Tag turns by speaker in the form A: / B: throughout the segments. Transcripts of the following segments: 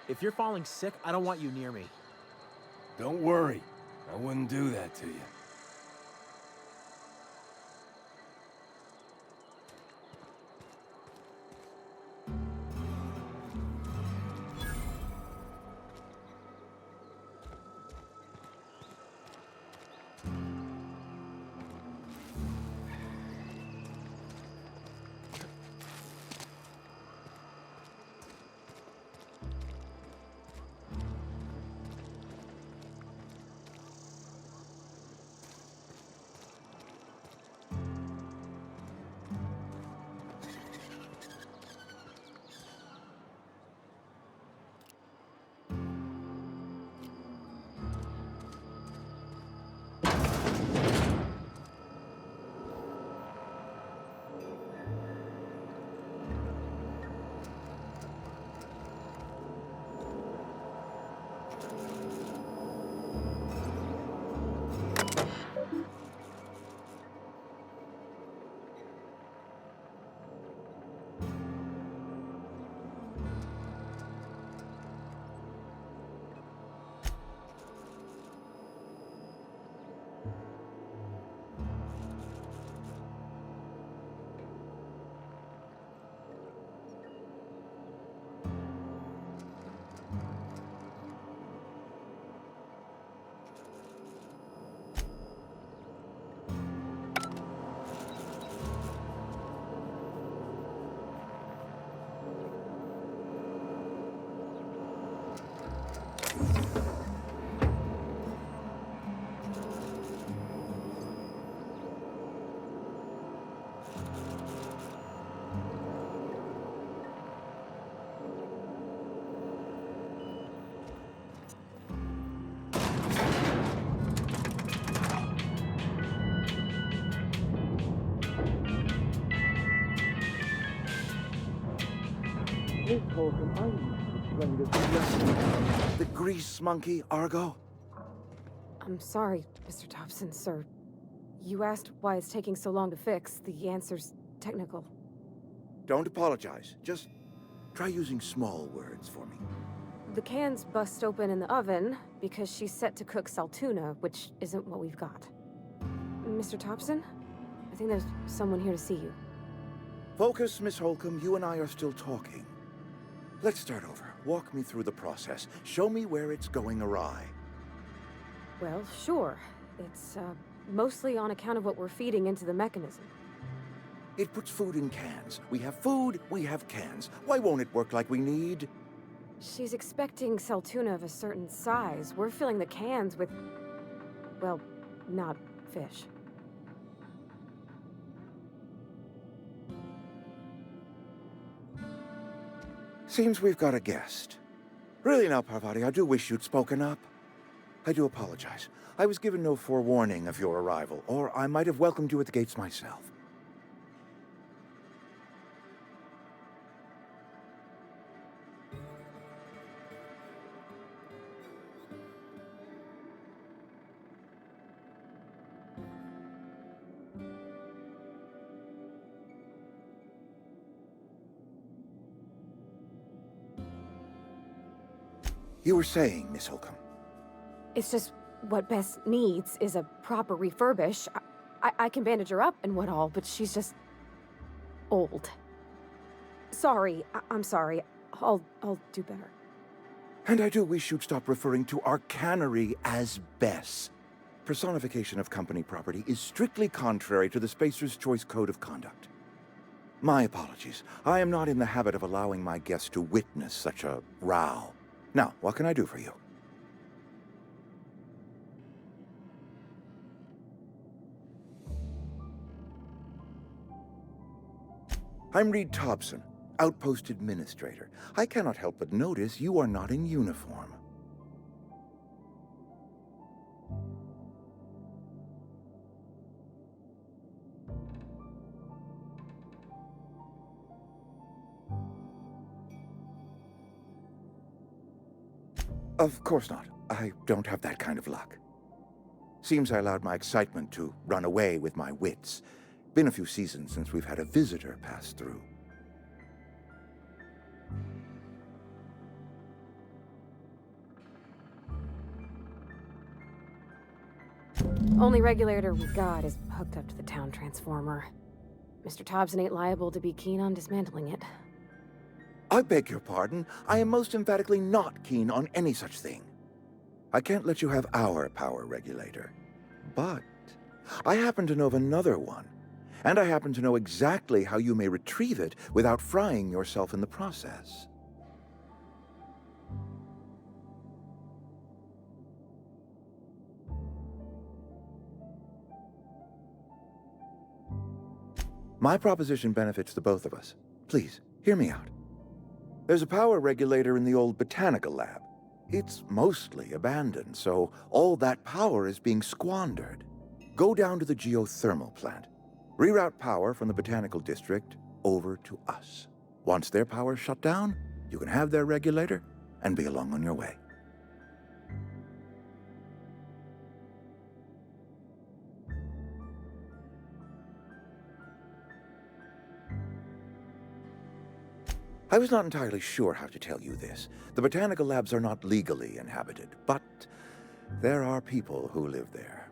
A: If you're falling sick, I don't want you near me.
B: Don't worry. I wouldn't do that to you.
C: The grease monkey, Argo?
D: I'm sorry, Mr. Thompson, sir. You asked why it's taking so long to fix. The answer's technical.
C: Don't apologize. Just try using small words for me.
D: The cans bust open in the oven because she's set to cook saltuna, which isn't what we've got. Mr. Thompson? I think there's someone here to see you.
C: Focus, Miss Holcomb. You and I are still talking. Let's start over. Walk me through the process. Show me where it's going awry.
D: Well, sure. It's, mostly on account of what we're feeding into the mechanism.
C: It puts food in cans. We have food, we have cans. Why won't it work like we need?
D: She's expecting saltuna of a certain size. We're filling the cans with, well, not fish.
C: Seems we've got a guest. Really now, Parvati, I do wish you'd spoken up. I do apologize. I was given no forewarning of your arrival, or I might have welcomed you at the gates myself. You were saying, Miss Holcomb.
D: It's just what Bess needs is a proper refurbish. I can bandage her up and what all, but she's just old. Sorry, I'm sorry. I'll do better.
C: And I do wish you'd stop referring to our cannery as Bess. Personification of company property is strictly contrary to the Spacer's Choice Code of Conduct. My apologies. I am not in the habit of allowing my guests to witness such a row. Now, what can I do for you? I'm Reed Thompson, Outpost Administrator. I cannot help but notice you are not in uniform. Of course not. I don't have that kind of luck. Seems I allowed my excitement to run away with my wits. Been a few seasons since we've had a visitor pass through.
D: Only regulator we got is hooked up to the town transformer. Mr. Thompson ain't liable to be keen on dismantling it.
C: I beg your pardon. I am most emphatically not keen on any such thing. I can't let you have our power regulator. But I happen to know of another one. And I happen to know exactly how you may retrieve it without frying yourself in the process. My proposition benefits the both of us. Please, hear me out. There's a power regulator in the old botanical lab. It's mostly abandoned, so all that power is being squandered. Go down to the geothermal plant. Reroute power from the botanical district over to us. Once their power's shut down, you can have their regulator and be along on your way. I was not entirely sure how to tell you this. The botanical labs are not legally inhabited, but there are people who live there.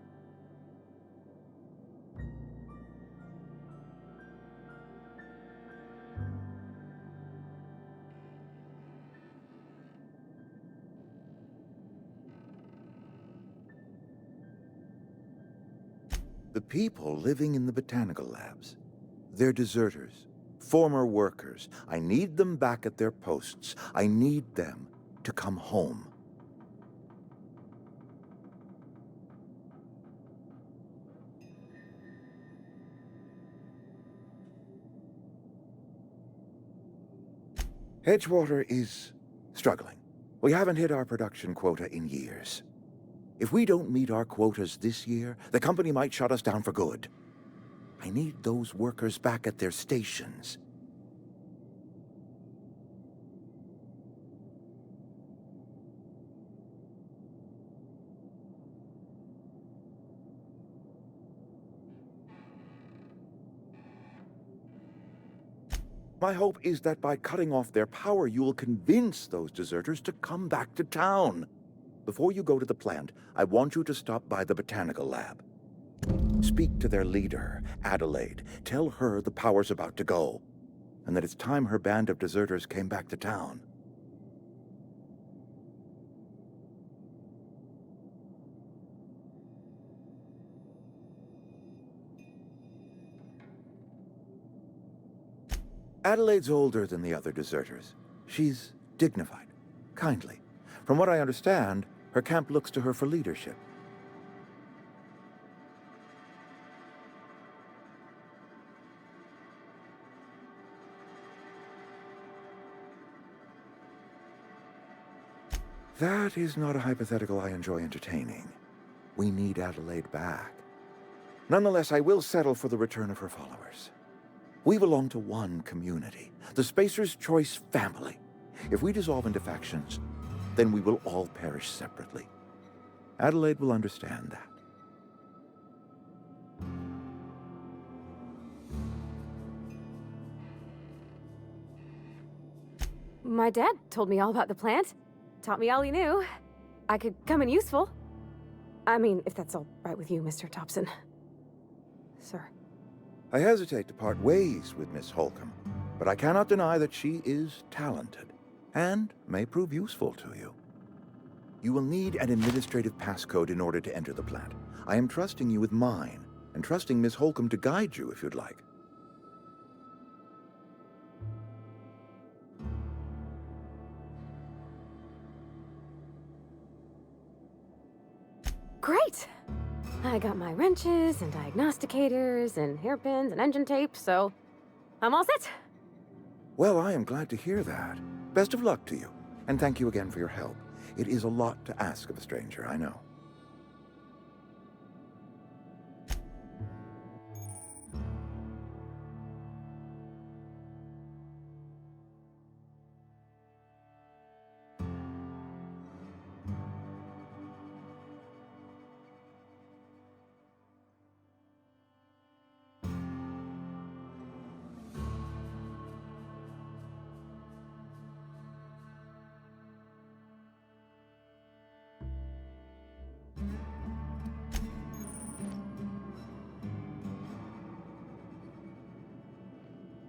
C: The people living in the botanical labs, they're deserters. Former workers. I need them back at their posts. I need them to come home. Edgewater is struggling. We haven't hit our production quota in years. If we don't meet our quotas this year, the company might shut us down for good. I need those workers back at their stations. My hope is that by cutting off their power, you will convince those deserters to come back to town. Before you go to the plant, I want you to stop by the botanical lab. Speak to their leader, Adelaide. Tell her the power's about to go, and that it's time her band of deserters came back to town. Adelaide's older than the other deserters. She's dignified, kindly. From what I understand, her camp looks to her for leadership. That is not a hypothetical I enjoy entertaining. We need Adelaide back. Nonetheless, I will settle for the return of her followers. We belong to one community, the Spacer's Choice family. If we dissolve into factions, then we will all perish separately. Adelaide will understand that.
D: My dad told me all about the plant. Taught me all he knew. I could come in useful. I mean, if that's all right with you, Mr. Thompson. Sir.
C: I hesitate to part ways with Miss Holcomb, but I cannot deny that she is talented and may prove useful to you. You will need an administrative passcode in order to enter the plant. I am trusting you with mine, and trusting Miss Holcomb to guide you if you'd like.
D: Great! I got my wrenches and diagnosticators and hairpins and engine tape, so I'm all set.
C: Well, I am glad to hear that. Best of luck to you, and thank you again for your help. It is a lot to ask of a stranger, I know.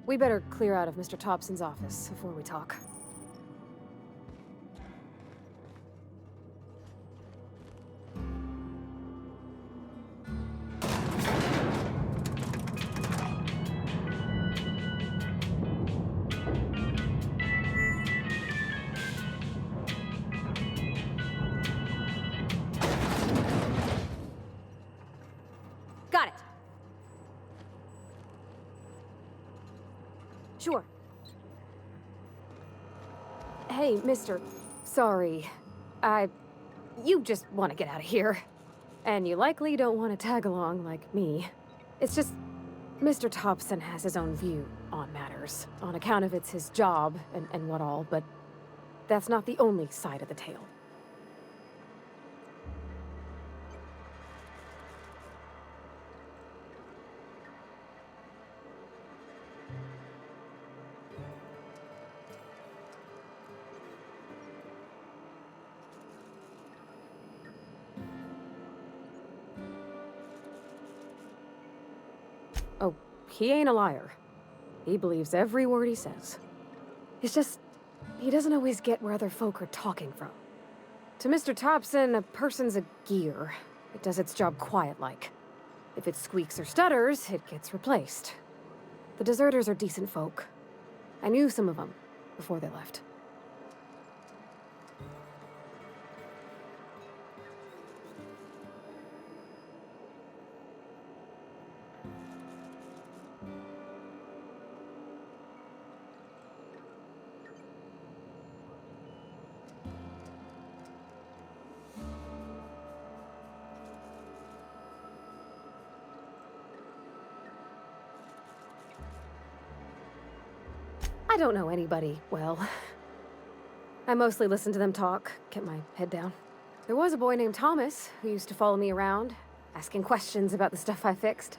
D: We better clear out of Mr. Thompson's office before we talk. Got it. Sure. Hey, mister. Sorry. You just want to get out of here. And you likely don't want to tag along like me. It's just, Mr. Thompson has his own view on matters, on account of it's his job and what all, but that's not the only side of the tale. Oh, he ain't a liar. He believes every word he says. It's just, he doesn't always get where other folk are talking from. To Mr. Thompson, a person's a gear. It does its job quiet-like. If it squeaks or stutters, it gets replaced. The deserters are decent folk. I knew some of them before they left. I don't know anybody well. I mostly listen to them talk, kept my head down. There was a boy named Thomas who used to follow me around, asking questions about the stuff I fixed.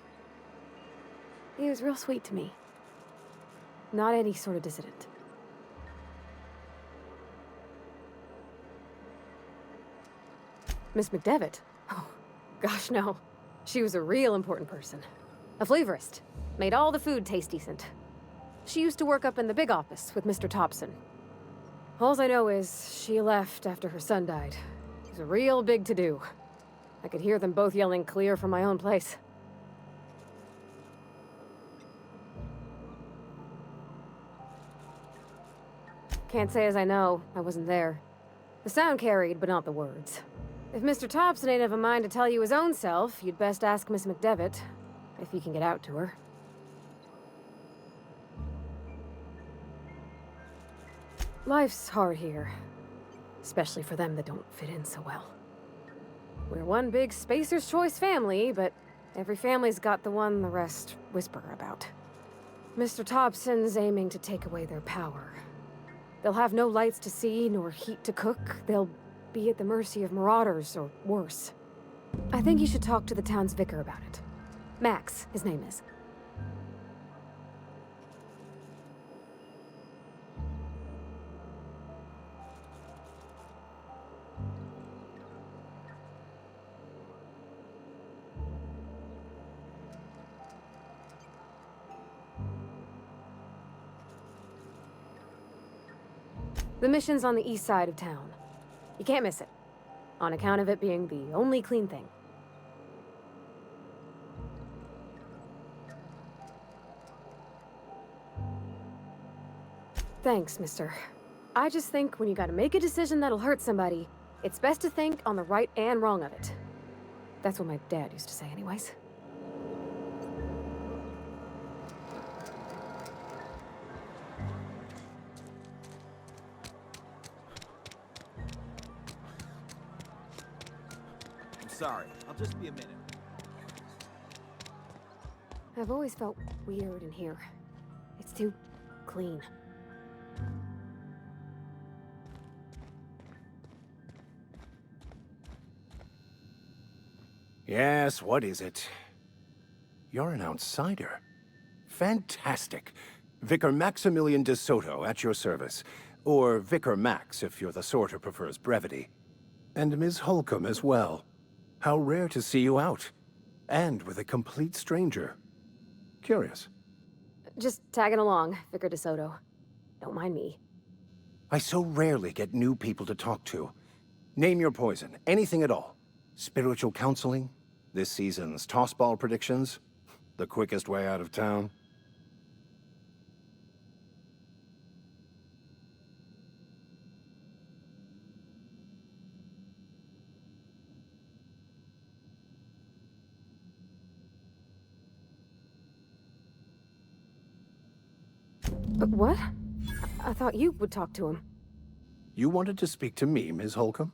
D: He was real sweet to me. Not any sort of dissident. Miss McDevitt? Oh, gosh, no. She was a real important person. A flavorist. Made all the food taste decent. She used to work up in the big office with Mr. Thompson. All I know is she left after her son died. It was a real big to-do. I could hear them both yelling clear from my own place. Can't say as I know. I wasn't there. The sound carried, but not the words. If Mr. Thompson ain't of a mind to tell you his own self, you'd best ask Miss McDevitt, if he can get out to her. Life's hard here, especially for them that don't fit in so well. We're one big Spacer's Choice family, but every family's got the one the rest whisper about. Mr. Thompson's aiming to take away their power. They'll have no lights to see, nor heat to cook. They'll be at the mercy of marauders, or worse. I think you should talk to the town's vicar about it. Max, his name is. The mission's on the east side of town. You can't miss it, on account of it being the only clean thing. Thanks, mister. I just think when you gotta make a decision that'll hurt somebody, it's best to think on the right and wrong of it. That's what my dad used to say anyways.
A: Sorry, I'll just be a minute.
D: I've always felt weird in here. It's too clean.
B: Yes, what is it? You're an outsider. Fantastic. Vicar Maximilian de Soto at your service. Or Vicar Max, if you're the sort who prefers brevity. And Ms. Holcomb as well. How rare to see you out. And with a complete stranger. Curious.
D: Just tagging along, Vicar DeSoto. Don't mind me.
B: I so rarely get new people to talk to. Name your poison, anything at all. Spiritual counseling? This season's tossball predictions? The quickest way out of town?
D: But what? I thought you would talk to him.
B: You wanted to speak to me, Ms. Holcomb?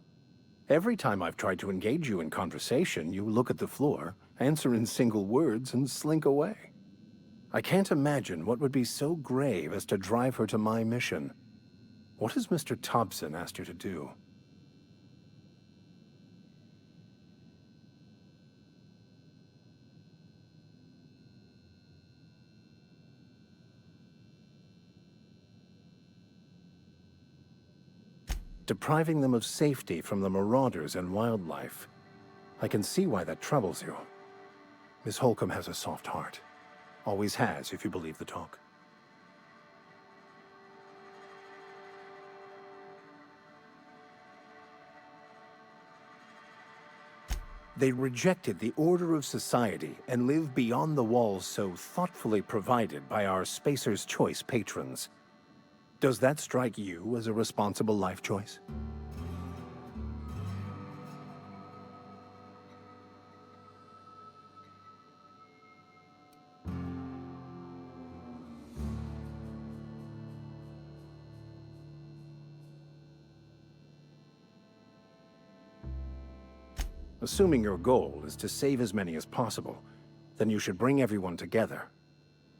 B: Every time I've tried to engage you in conversation, you look at the floor, answer in single words, and slink away. I can't imagine what would be so grave as to drive her to my mission. What has Mr. Thompson asked you to do? Depriving them of safety from the marauders and wildlife. I can see why that troubles you. Miss Holcomb has a soft heart. Always has, if you believe the talk. They rejected the order of society and live beyond the walls so thoughtfully provided by our Spacer's Choice patrons. Does that strike you as a responsible life choice? Assuming your goal is to save as many as possible, then you should bring everyone together.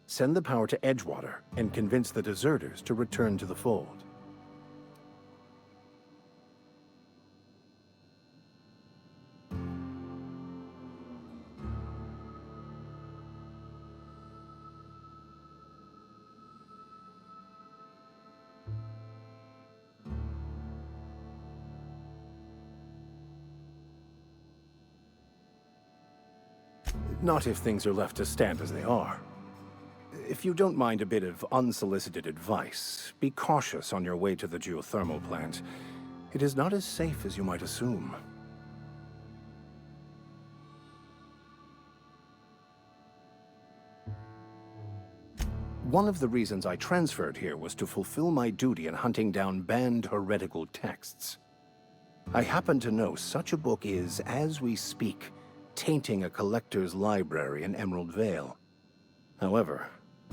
B: Send the power to Edgewater and convince the deserters to return to the fold. Not if things are left to stand as they are. If you don't mind a bit of unsolicited advice, be cautious on your way to the geothermal plant. It is not as safe as you might assume. One of the reasons I transferred here was to fulfill my duty in hunting down banned heretical texts. I happen to know such a book is, as we speak, tainting a collector's library in Emerald Vale. However,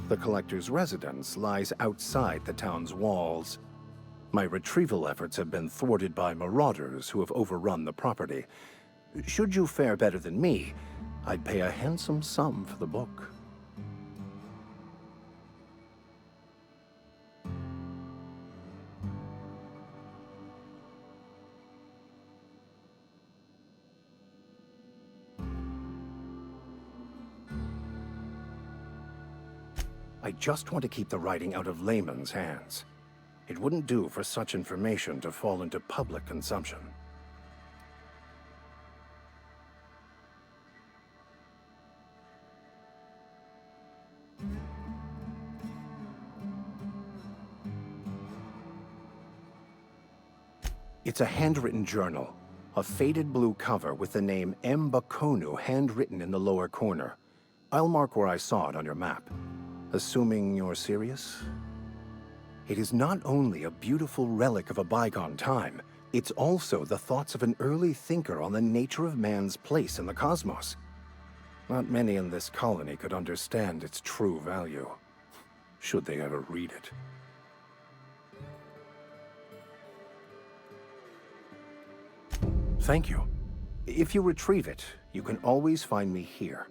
B: the collector's residence lies outside the town's walls. My retrieval efforts have been thwarted by marauders who have overrun the property. Should you fare better than me, I'd pay a handsome sum for the book. I just want to keep the writing out of layman's hands. It wouldn't do for such information to fall into public consumption. It's a handwritten journal, a faded blue cover with the name M. Bakonu handwritten in the lower corner. I'll mark where I saw it on your map. Assuming you're serious? It is not only a beautiful relic of a bygone time, it's also the thoughts of an early thinker on the nature of man's place in the cosmos. Not many in this colony could understand its true value, should they ever read it. Thank you. If you retrieve it, you can always find me here.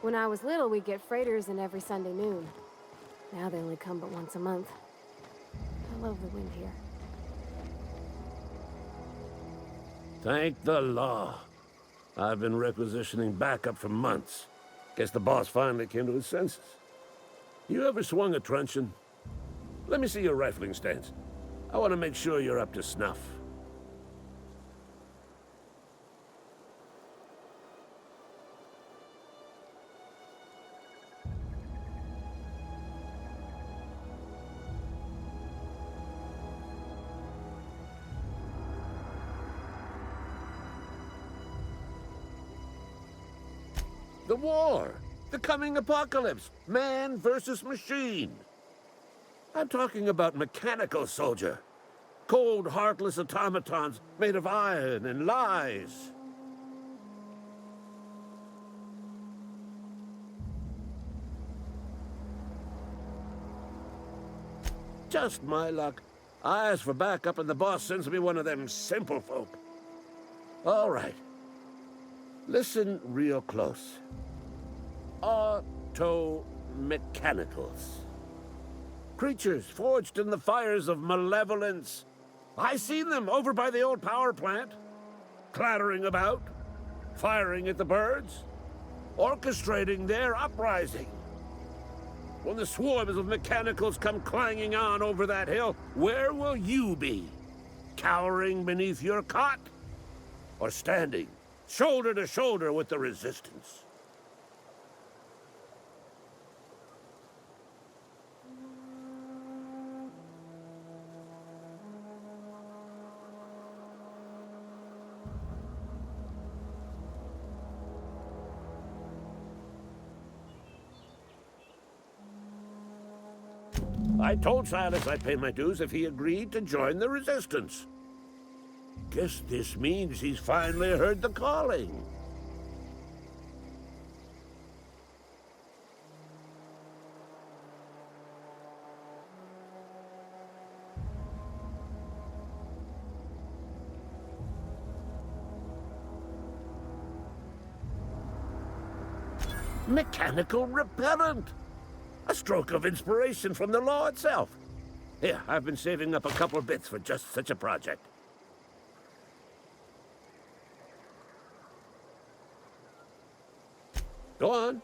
D: When I was little, we'd get freighters in every Sunday noon. Now they only come but once a month. I love the wind here.
E: Thank the law. I've been requisitioning backup for months. Guess the boss finally came to his senses. You ever swung a truncheon? Let me see your rifling stance. I want to make sure you're up to snuff. The war! The coming apocalypse! Man versus machine! I'm talking about mechanical soldier. Cold, heartless automatons made of iron and lies. Just my luck. I ask for backup and the boss sends me one of them simple folk. All right. Listen real close. Auto-mechanicals. Creatures forged in the fires of malevolence. I seen them over by the old power plant. Clattering about, firing at the birds, orchestrating their uprising. When the swarms of mechanicals come clanging on over that hill, where will you be? Cowering beneath your cot? Or standing shoulder to shoulder with the resistance? I told Silas I'd pay my dues if he agreed to join the resistance. Guess this means he's finally heard the calling. Mechanical repellent! A stroke of inspiration from the law itself. Here, I've been saving up a couple bits for just such a project. Go on.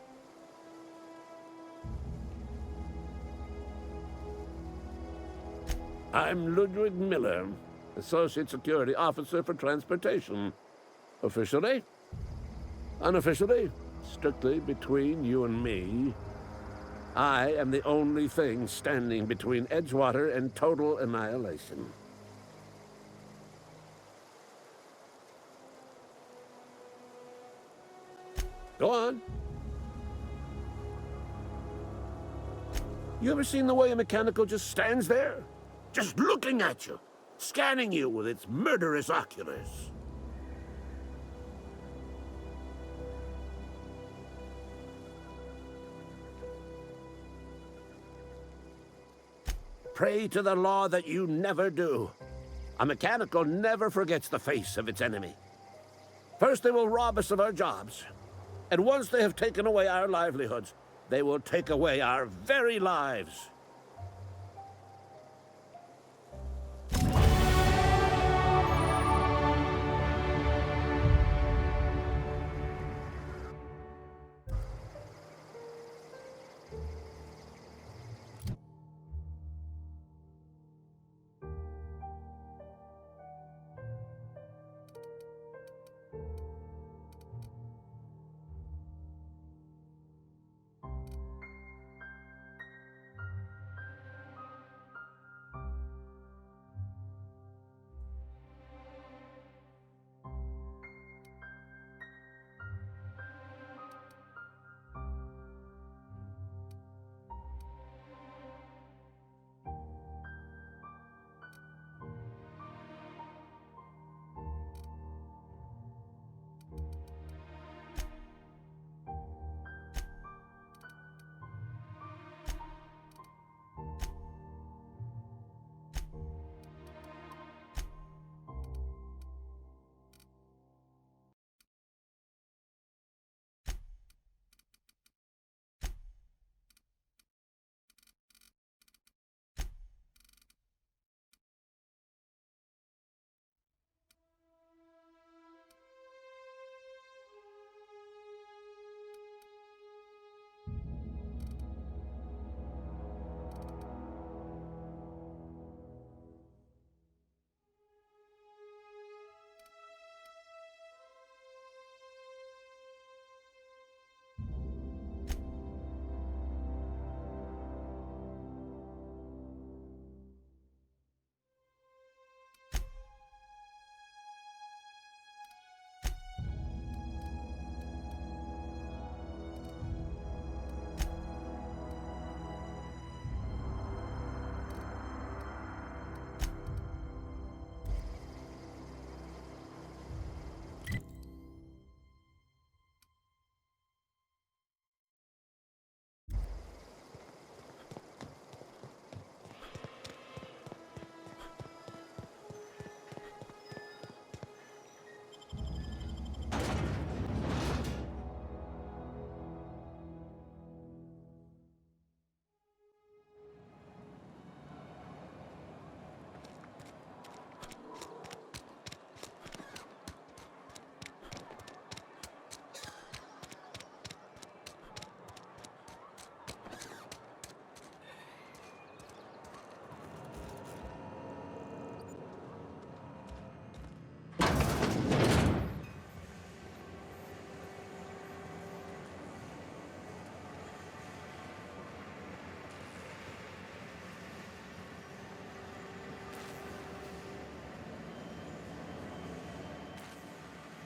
E: I'm Ludwig Miller, Associate Security Officer for Transportation. Officially, unofficially, strictly between you and me, I am the only thing standing between Edgewater and total annihilation. Go on. You ever seen the way a mechanical just stands there? Just looking at you, scanning you with its murderous oculars. Pray to the law that you never do. A mechanical never forgets the face of its enemy. First they will rob us of our jobs. And once they have taken away our livelihoods, they will take away our very lives.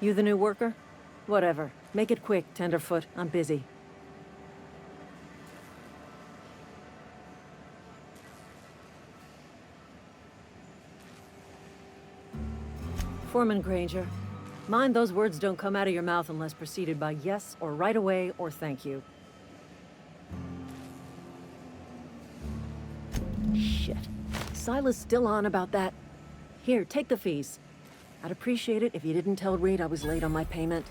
F: You the new worker? Whatever. Make it quick, Tenderfoot. I'm busy. Foreman Granger. Mind those words don't come out of your mouth unless preceded by yes or right away or thank you. Shit. Silas still on about that. Here, take the fees. I'd appreciate it if you didn't tell Reed I was late on my payment.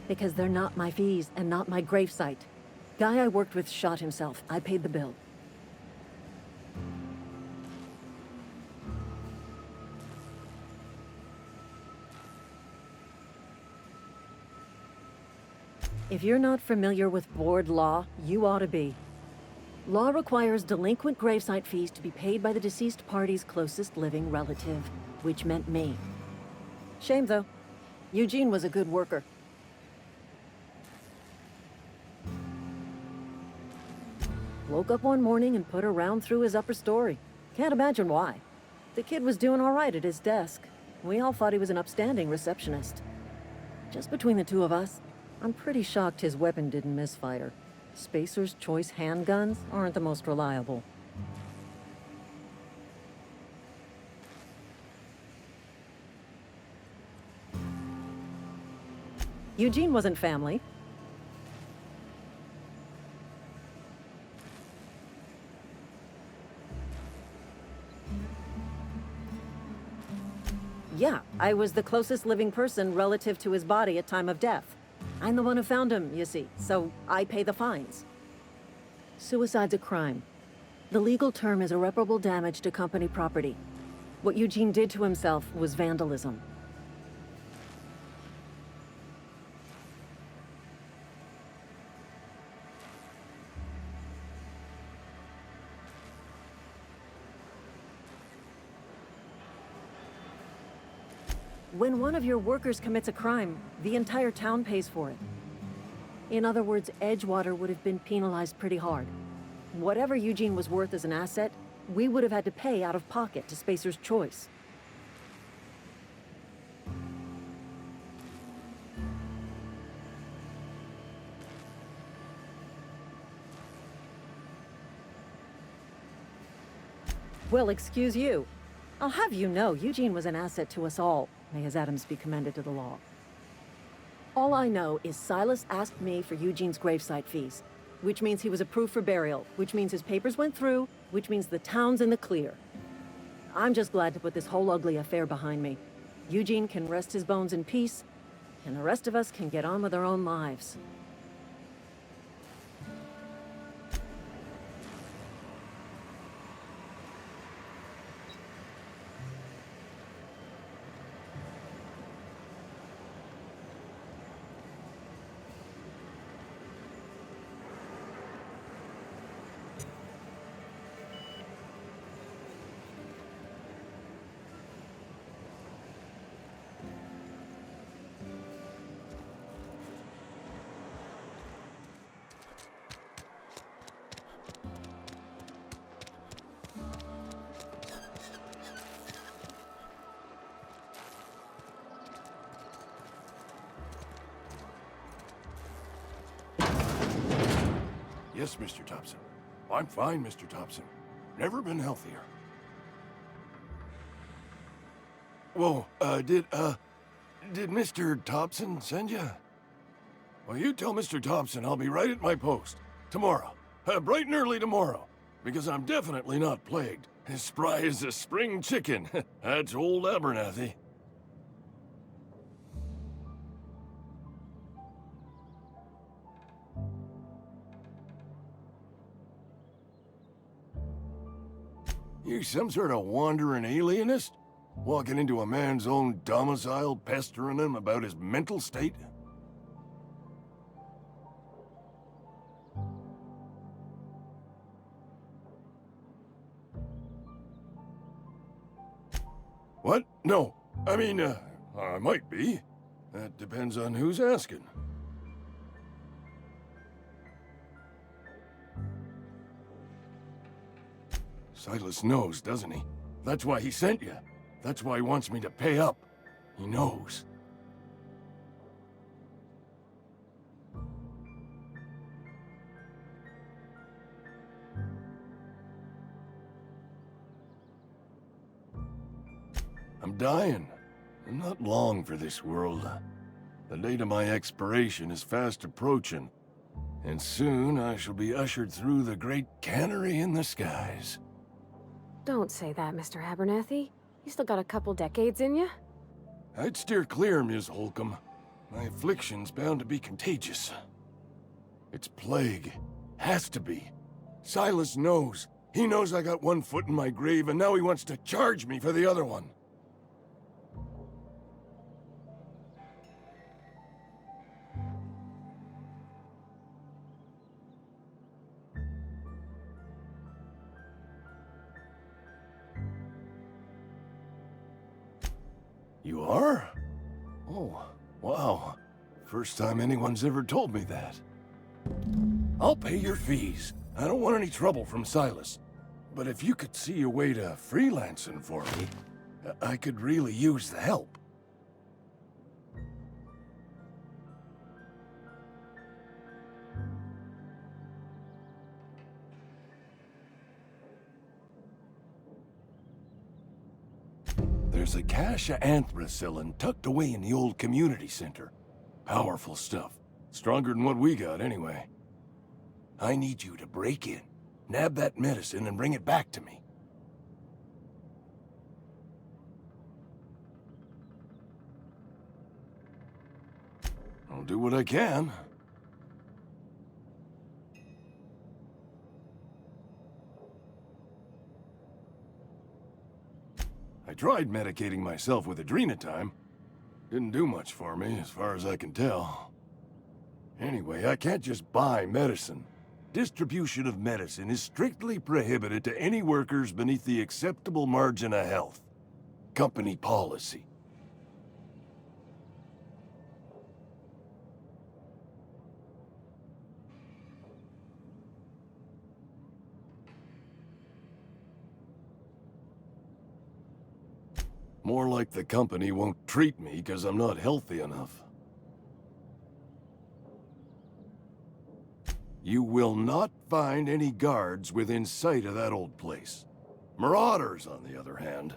F: Because they're not my fees and not my gravesite. Guy I worked with shot himself. I paid the bill. If you're not familiar with board law, you ought to be. Law requires delinquent gravesite fees to be paid by the deceased party's closest living relative, which meant me. Shame, though. Eugene was a good worker. Woke up one morning and put a round through his upper story. Can't imagine why. The kid was doing all right at his desk. We all thought he was an upstanding receptionist. Just between the two of us, I'm pretty shocked his weapon didn't misfire. Spacer's Choice handguns aren't the most reliable. Eugene wasn't family. Yeah, I was the closest living person relative to his body at time of death. I'm the one who found him, you see, so I pay the fines. Suicide's a crime. The legal term is irreparable damage to company property. What Eugene did to himself was vandalism. When one of your workers commits a crime, the entire town pays for it. In other words, Edgewater would have been penalized pretty hard. Whatever Eugene was worth as an asset, we would have had to pay out of pocket to Spacer's Choice. Well, excuse you. I'll have you know, Eugene was an asset to us all. May his atoms be commended to the law. All I know is Silas asked me for Eugene's gravesite fees, which means he was approved for burial, which means his papers went through, which means the town's in the clear. I'm just glad to put this whole ugly affair behind me. Eugene can rest his bones in peace, and the rest of us can get on with our own lives.
G: Yes, Mr. Thompson. I'm fine, Mr. Thompson. Never been healthier. Whoa, did Mr. Thompson send you? Well, you tell Mr. Thompson I'll be right at my post. Tomorrow. Bright and early tomorrow. Because I'm definitely not plagued. As spry as a spring chicken. That's old Abernathy. You some sort of wandering alienist? Walking into a man's own domicile, pestering him about his mental state? What? No. I mean, I might be. That depends on who's asking. Silas knows, doesn't he? That's why he sent you. That's why he wants me to pay up. He knows. I'm dying. I'm not long for this world. The date of my expiration is fast approaching, and soon I shall be ushered through the great cannery in the skies.
D: Don't say that, Mr. Abernathy. You still got a couple decades in you.
G: I'd steer clear, Ms. Holcomb. My affliction's bound to be contagious. It's plague. Has to be. Silas knows. He knows I got one foot in my grave, and now he wants to charge me for the other one. You are? Oh, wow. First time anyone's ever told me that. I'll pay your fees. I don't want any trouble from Silas. But if you could see a way to freelancing for me, I could really use the help. There's a cache of anthracillin tucked away in the old community center. Powerful stuff. Stronger than what we got, anyway. I need you to break in, nab that medicine, and bring it back to me. I'll do what I can. I tried medicating myself with adrenatime. Didn't do much for me, as far as I can tell. Anyway, I can't just buy medicine. Distribution of medicine is strictly prohibited to any workers beneath the acceptable margin of health. Company policy. More like the company won't treat me because I'm not healthy enough. You will not find any guards within sight of that old place. Marauders, on the other hand.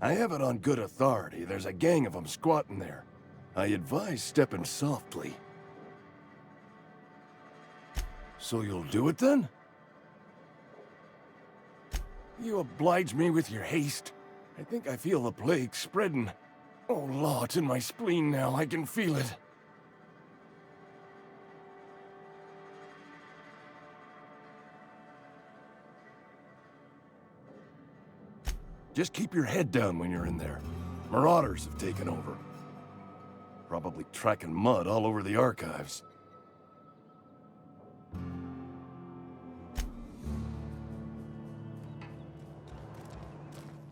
G: I have it on good authority. There's a gang of them squatting there. I advise stepping softly. So you'll do it then? You oblige me with your haste. I think I feel the plague spreading. Oh, law, it's in my spleen now. I can feel it. Just keep your head down when you're in there. Marauders have taken over. Probably tracking mud all over the archives.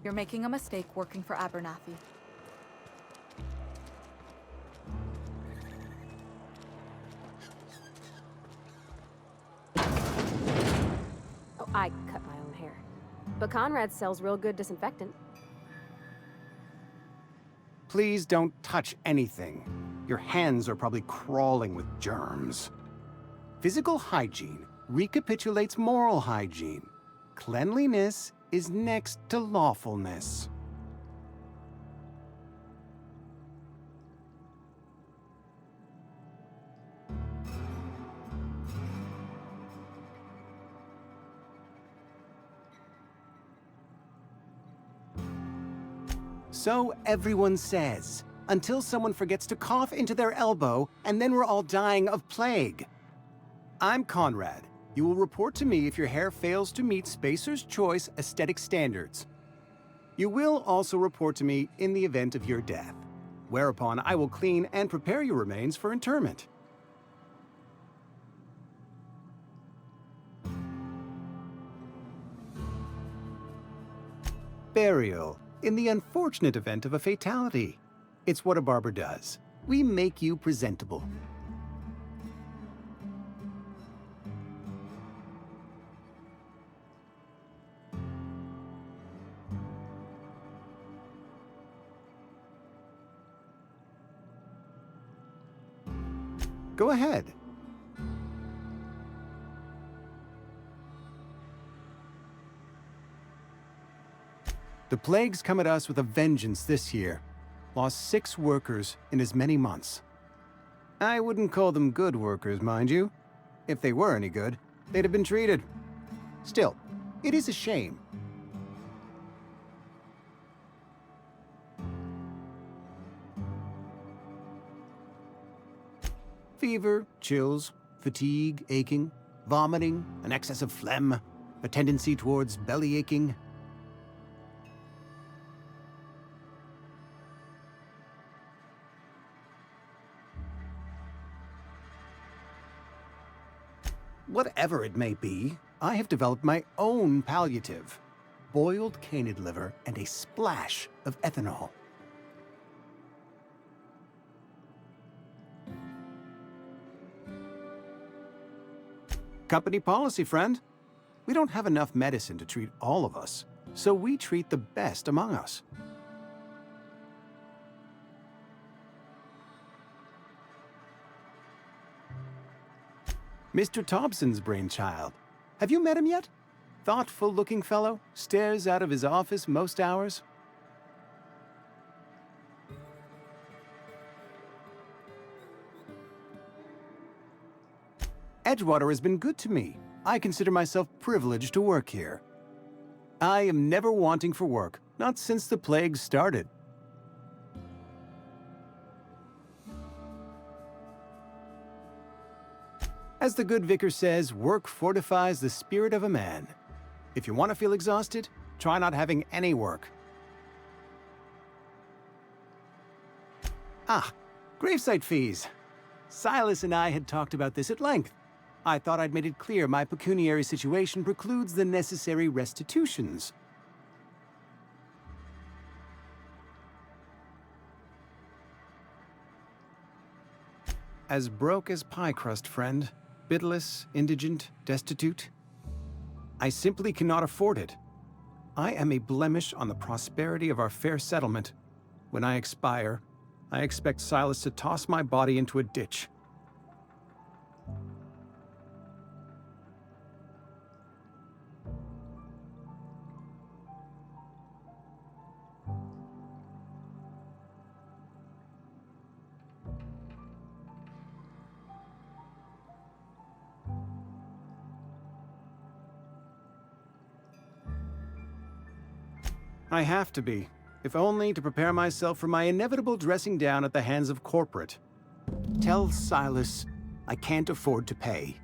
H: You're making a mistake working for Abernathy.
D: Oh, I cut my own hair. But Conrad sells real good disinfectant.
I: Please don't touch anything. Your hands are probably crawling with germs. Physical hygiene recapitulates moral hygiene. Cleanliness is next to lawfulness. So everyone says, until someone forgets to cough into their elbow, and then we're all dying of plague. I'm Conrad. You will report to me if your hair fails to meet Spacer's Choice aesthetic standards. You will also report to me in the event of your death, whereupon I will clean and prepare your remains for interment. Burial, in the unfortunate event of a fatality. It's what a barber does. We make you presentable. Go ahead. The plague's come at us with a vengeance this year. Lost 6 workers in as many months. I wouldn't call them good workers, mind you. If they were any good, they'd have been treated. Still, it is a shame. Fever, chills, fatigue, aching, vomiting, an excess of phlegm, a tendency towards belly aching. Whatever it may be, I have developed my own palliative. Boiled canid liver and a splash of ethanol. Company policy, friend. We don't have enough medicine to treat all of us, so we treat the best among us. Mr. Thompson's brainchild. Have you met him yet? Thoughtful-looking fellow, stares out of his office most hours. Edgewater has been good to me. I consider myself privileged to work here. I am never wanting for work, not since the plague started. As the good vicar says, work fortifies the spirit of a man. If you want to feel exhausted, try not having any work. Ah, gravesite fees. Silas and I had talked about this at length. I thought I'd made it clear my pecuniary situation precludes the necessary restitutions. As broke as pie crust, friend. Bitless, indigent, destitute. I simply cannot afford it. I am a blemish on the prosperity of our fair settlement. When I expire, I expect Silas to toss my body into a ditch. I have to be, if only to prepare myself for my inevitable dressing down at the hands of corporate. Tell Silas I can't afford to pay,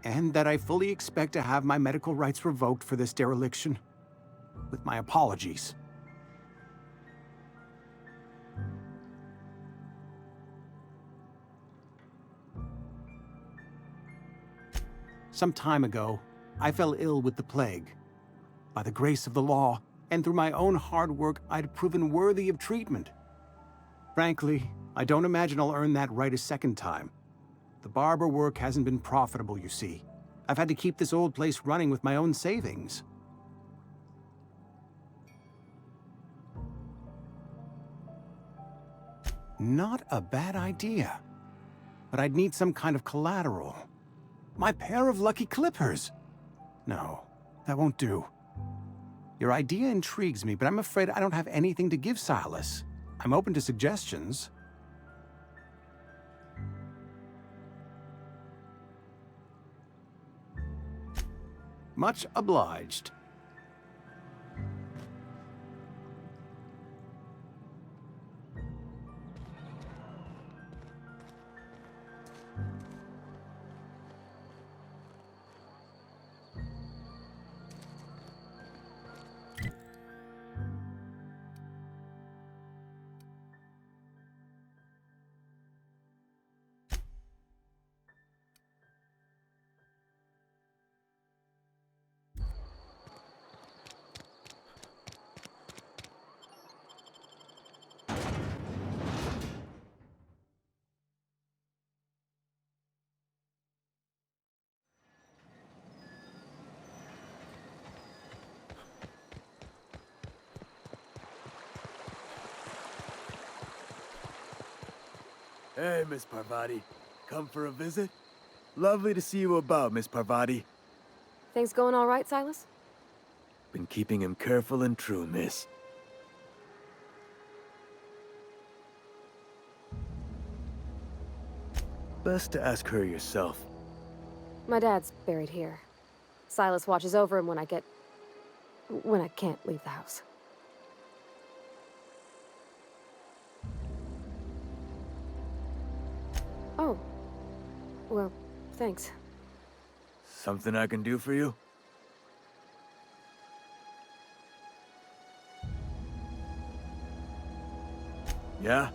I: and that I fully expect to have my medical rights revoked for this dereliction. With my apologies. Some time ago, I fell ill with the plague. By the grace of the law, and through my own hard work, I'd proven worthy of treatment. Frankly, I don't imagine I'll earn that right a second time. The barber work hasn't been profitable, you see. I've had to keep this old place running with my own savings. Not a bad idea. But I'd need some kind of collateral. My pair of lucky clippers! No, that won't do. Your idea intrigues me, but I'm afraid I don't have anything to give Silas. I'm open to suggestions. Much obliged.
A: Hey, Miss Parvati. Come for a visit? Lovely to see you about, Miss Parvati.
D: Things going all right, Silas?
A: Been keeping him careful and true, miss. Best to ask her yourself.
D: My dad's buried here. Silas watches over him when I can't leave the house. Oh. Well, thanks.
A: Something I can do for you? Yeah?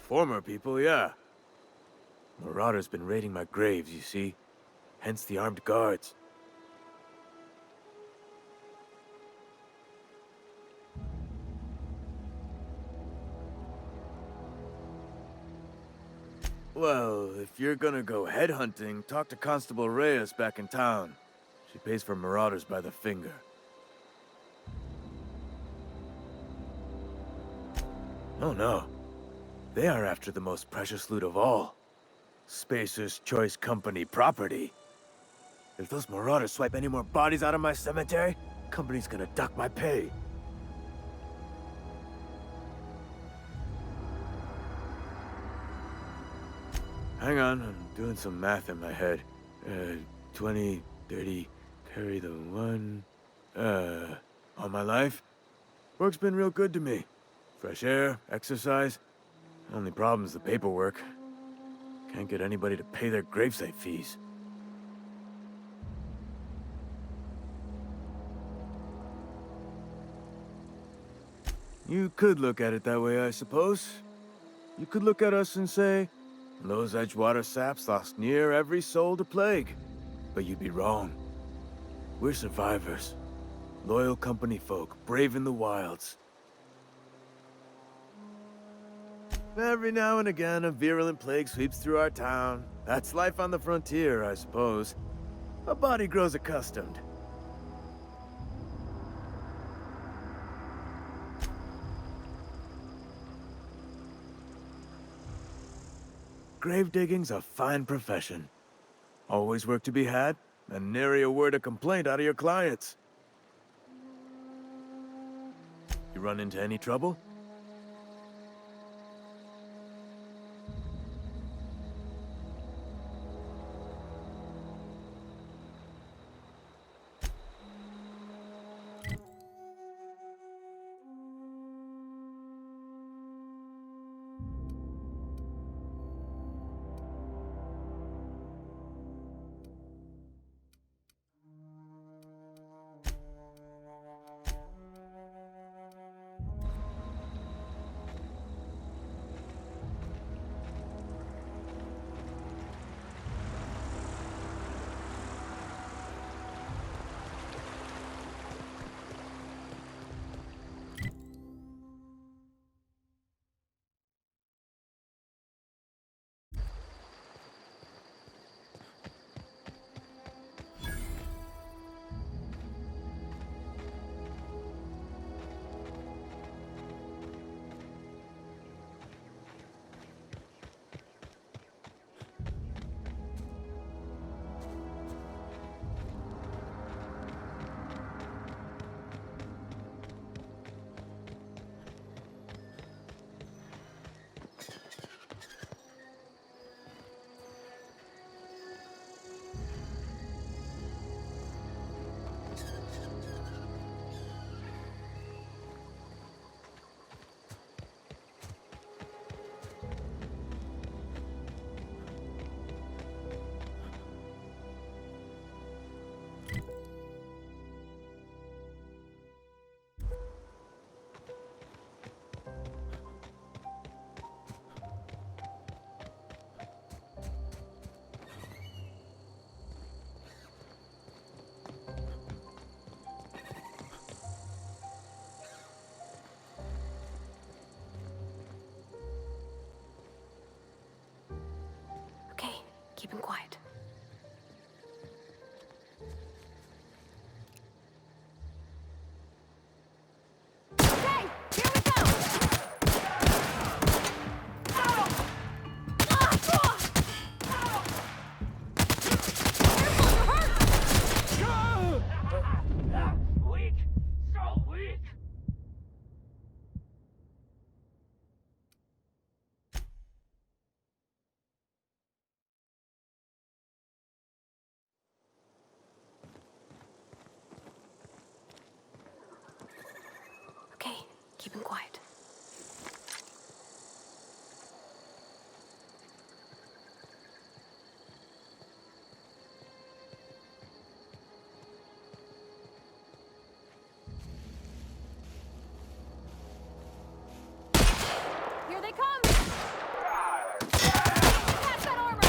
A: Former people, yeah. Marauders been raiding my graves, you see. Hence the armed guards. Well, if you're gonna go headhunting, talk to Constable Reyes back in town. She pays for marauders by the finger. Oh no. They are after the most precious loot of all. Spacer's Choice Company property. If those marauders swipe any more bodies out of my cemetery, company's gonna dock my pay. Hang on, I'm doing some math in my head. 20, 30, carry the one... all my life? Work's been real good to me. Fresh air, exercise. Only problem's the paperwork. Can't get anybody to pay their gravesite fees. You could look at it that way, I suppose. You could look at us and say, those Edgewater saps lost near every soul to plague. But you'd be wrong. We're survivors. Loyal company folk, braving the wilds. Every now and again, a virulent plague sweeps through our town. That's life on the frontier, I suppose. A body grows accustomed. Grave digging's a fine profession. Always work to be had, and nary a word of complaint out of your clients. You run into any trouble?
D: keep him quiet. Okay, here we go!
E: Weak! So weak!
D: Okay, keep him quiet. Here they come! Catch that armor!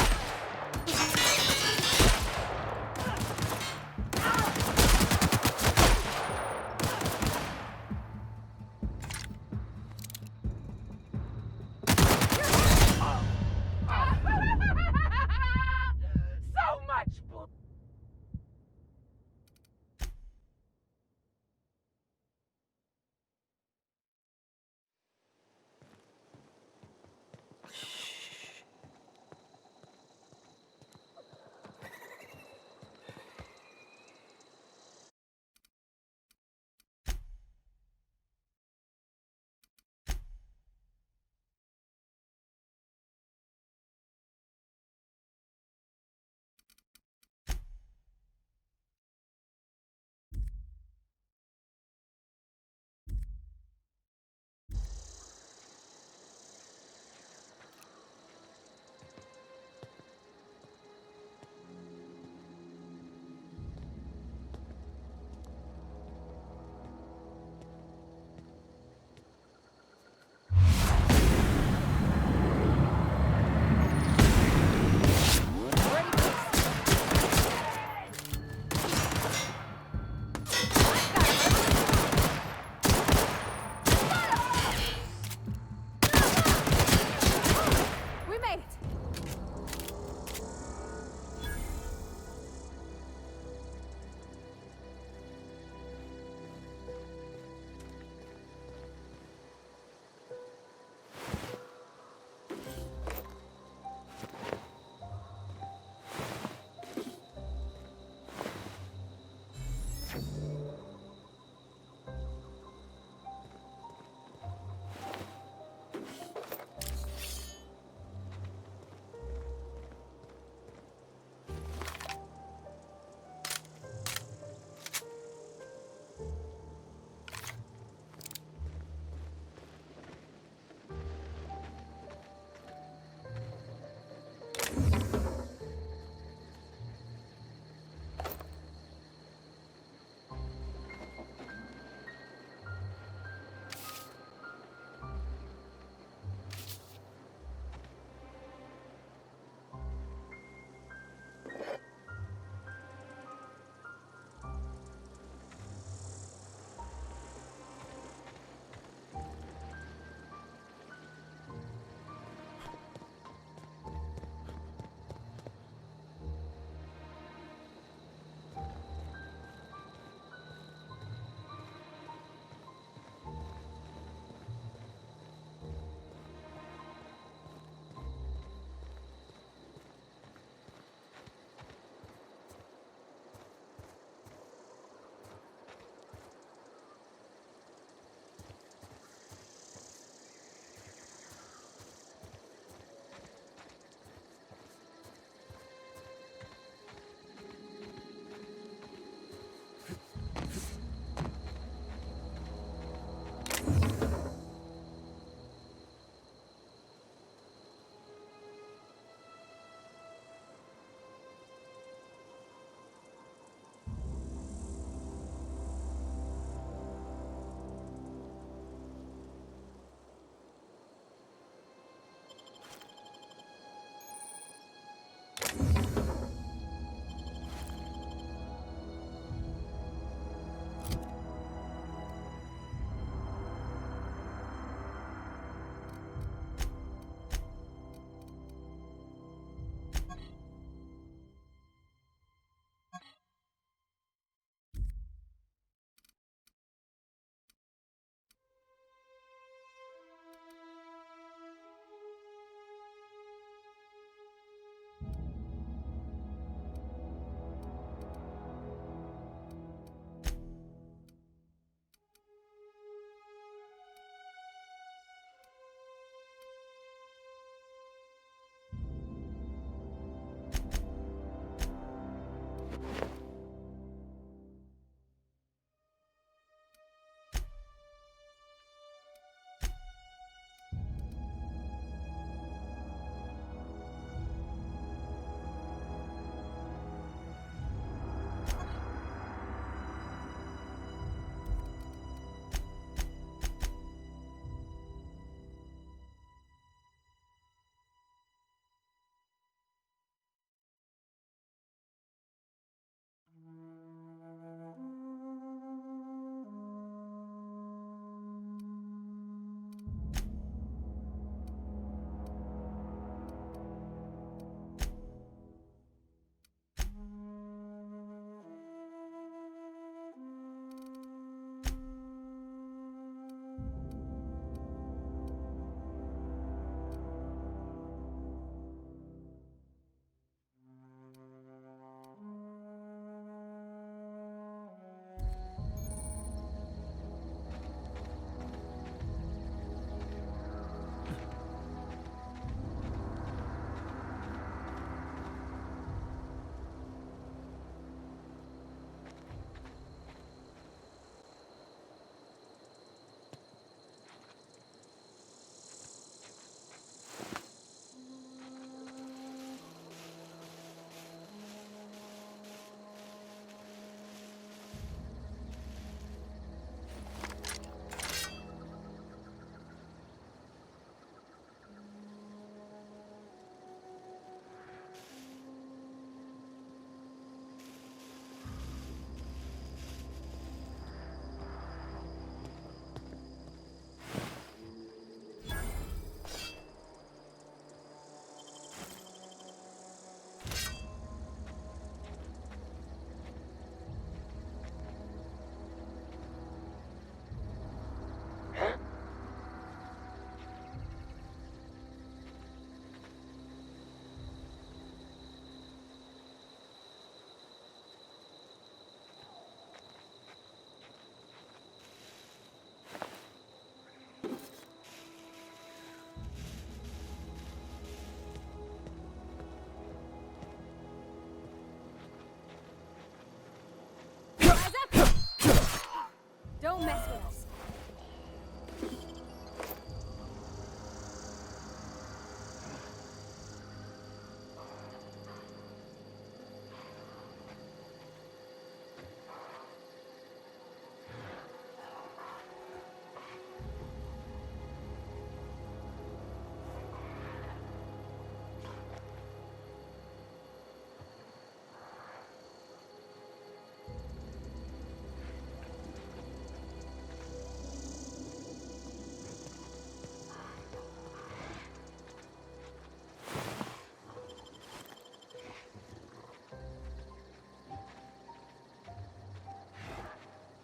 D: Don't mess with us.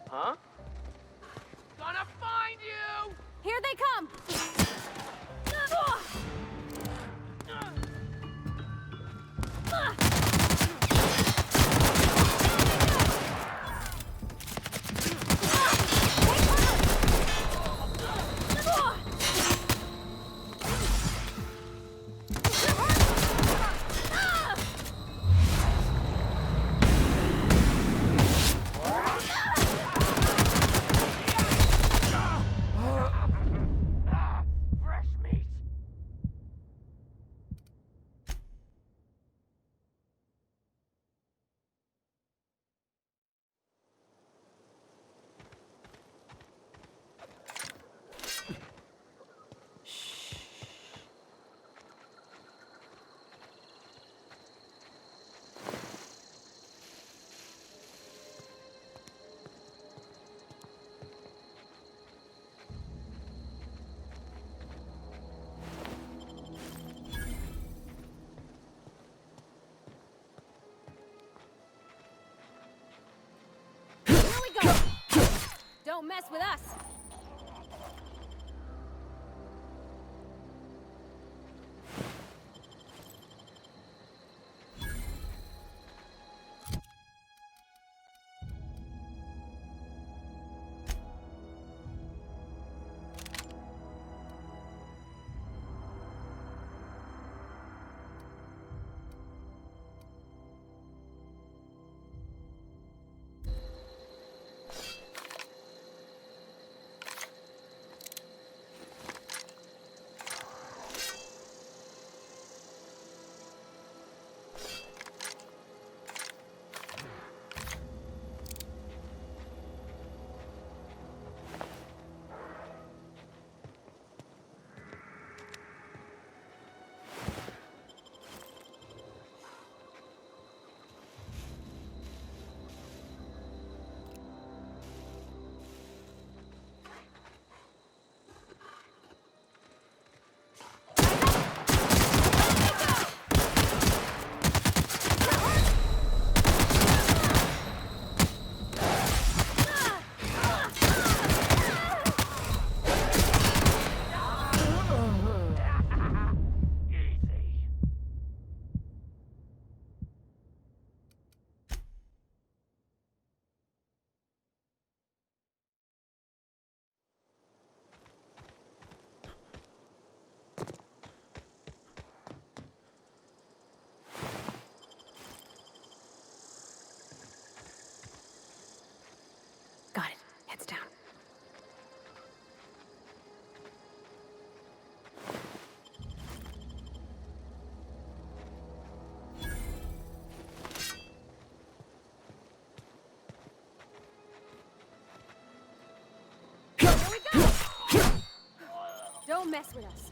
J: Huh?
K: Gonna find you!
D: Here they come!
K: Fresh meat!
D: Here we go! Don't mess with us! Got it. Heads down. Here we go! Don't mess with us.